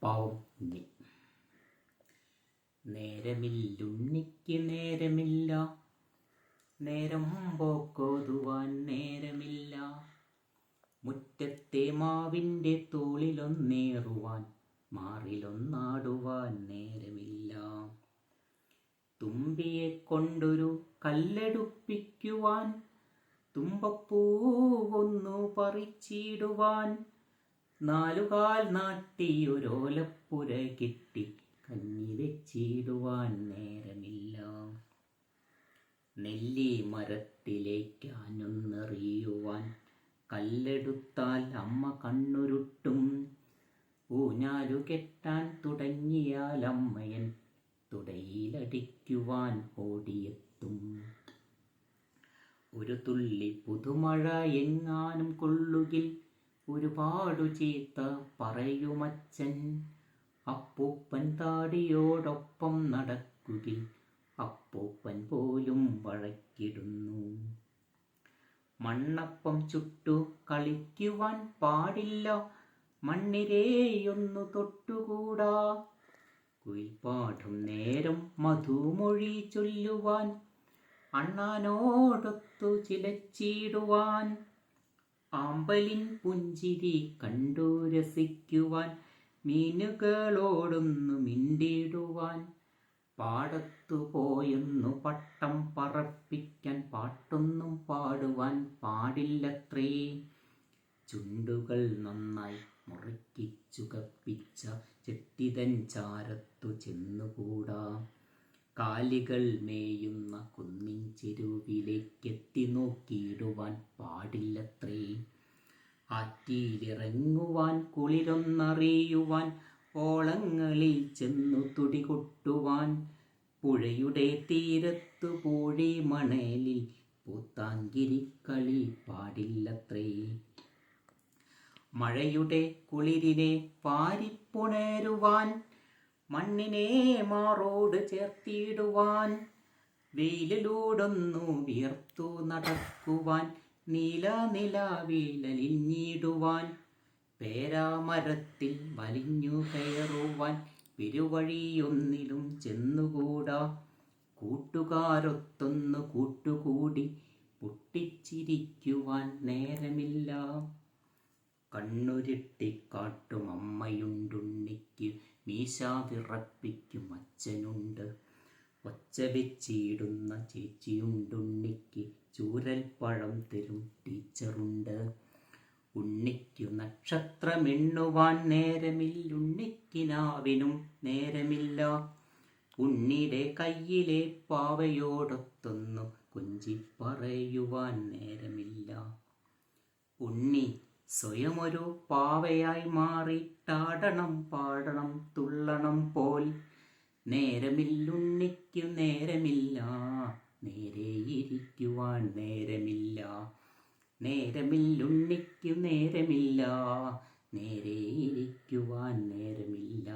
പാവം ഉണ്ണി. നേരമില്ലുണ്ണിക്ക് നേരമില്ല, നേരം പോക്കോതുവാൻ നേരമില്ല. മുറ്റത്തെ മാവിൻ്റെ തോളിലൊന്നേറുവാൻ മാറിലൊന്നാടുവാൻ നേരമില്ല. തുമ്പിയെ കൊണ്ടൊരു കല്ലെടുപ്പിക്കുവാൻ, തുമ്പപ്പൂവൊന്നു പറിച്ചിടുവാൻ, നാലുകാൽ നാട്ടിയൊരോലപ്പുര കെട്ടി കഞ്ഞി വെച്ചിടുവാൻ നേരമില്ല. നെല്ലി മരത്തിലേക്കാഞ്ഞൊന്നെറിയുവാൻ കല്ലെടുത്താൽ അമ്മ കണ്ണുരുട്ടും. ഊഞ്ഞാലു കെട്ടാൻ തുടങ്ങിയാൽ അമ്മയൻ തുടയിലടിക്കുവാൻ ഓടിയെത്തും. ഒരു തുള്ളി പുതുമഴ എങ്ങാനും കൊള്ളുകിൽ ഒരുപാടു ചീത്ത പറയുമച്ചൻ. അപ്പൂപ്പൻ താടിയോടൊപ്പം നടക്കുകിൽ അപ്പൂപ്പൻ പോലും വഴക്കിടുന്നു. മണ്ണപ്പം ചുട്ടു കളിക്കുവാൻ പാടില്ല, മണ്ണിരയൊന്നു തൊട്ടുകൂടാ. കുയിൽപ്പാടും നേരം മധുമൊഴി ചൊല്ലുവാൻ, അണ്ണാനോടൊത്തു ചിലച്ചിടുവാൻ. ആമ്പലിൻ പുഞ്ചിരി കണ്ടു രസിക്കുവാൻ, മീനുകളോടൊന്നു മിണ്ടിടുവാൻ. പാടത്തു പോയൊന്നു പട്ടം പറപ്പിക്കാൻ പാട്ടൊന്നും പാടുവാൻ പാടില്ലത്രേ. ചുണ്ടുകൾ നന്നായി മുറുക്കിച്ചുകപ്പിച്ച ചെട്ടിതൻ ചാരത്തു ചെന്നുകൂടാ. കാലികൾ മേയുന്ന കുന്നിൻ ചെരുവിലേക്കെത്തി നോക്കിയിടുവാൻ പാടില്ലത്രേ. ആറ്റിലിറങ്ങുവാൻ കുളിരൊന്നറിയുവാൻ ഓളങ്ങളിൽ ചെന്നു തുടികൊട്ടുവാൻ. പുഴയുടെ തീരത്തു പൂഴി മണലിൽ പൂത്താങ്കിരിക്കളി പാടില്ലത്രേ. മഴയുടെ കുളിരിനെ വാരിപ്പുണരുവാൻ, മണ്ണിനെ മാറോട് ചേർത്തിടുവാൻ. വെയിലിലൂടൊന്നു വിയർത്തു നടക്കുവാൻ, നീലനിലാവിലലിഞ്ഞിടുവാൻ. പേരാമരത്തിൽ വലിഞ്ഞു കയറുവാൻ, പെരുവഴിയൊന്നിലും ചെന്നുകൂടാ. കൂട്ടുകാരൊത്തൊന്നു കൂട്ടുകൂടി പൊട്ടിച്ചിരിക്കുവാൻ നേരമില്ല. കണ്ണുരുട്ടിക്കാട്ടും അമ്മയുണ്ടുണ്ണിക്ക്, മീശ വിറപ്പിക്കും അച്ഛനുണ്ട്. ഒച്ച വെച്ചിടുന്ന ചേച്ചിയുണ്ടുണ്ണിക്ക്, ചൂരൽപ്പഴം തരും ടീച്ചറുണ്ട്. ഉണ്ണിക്കു നക്ഷത്രമെണ്ണുവാൻ നേരമില്ലുണ്ണിക്കിനാവിനും നേരമില്ല. ഉണ്ണിയുടെ കയ്യിലെ പാവയോടൊത്തൊന്നു കൊഞ്ചിപ്പറയുവാൻ നേരമില്ല. ഉണ്ണി സ്വയമൊരു പാവയായി മാറിയിട്ടാടണം പാടണം തുള്ളണം പോൽ. നേരമില്ലുണ്ണിക്കു നേരമില്ല, നേരെയിരിക്കുവാൻ നേരമില്ല. നേരമില്ലുണ്ണിക്കു നേരമില്ല, നേരെയിരിക്കുവാൻ നേരമില്ല.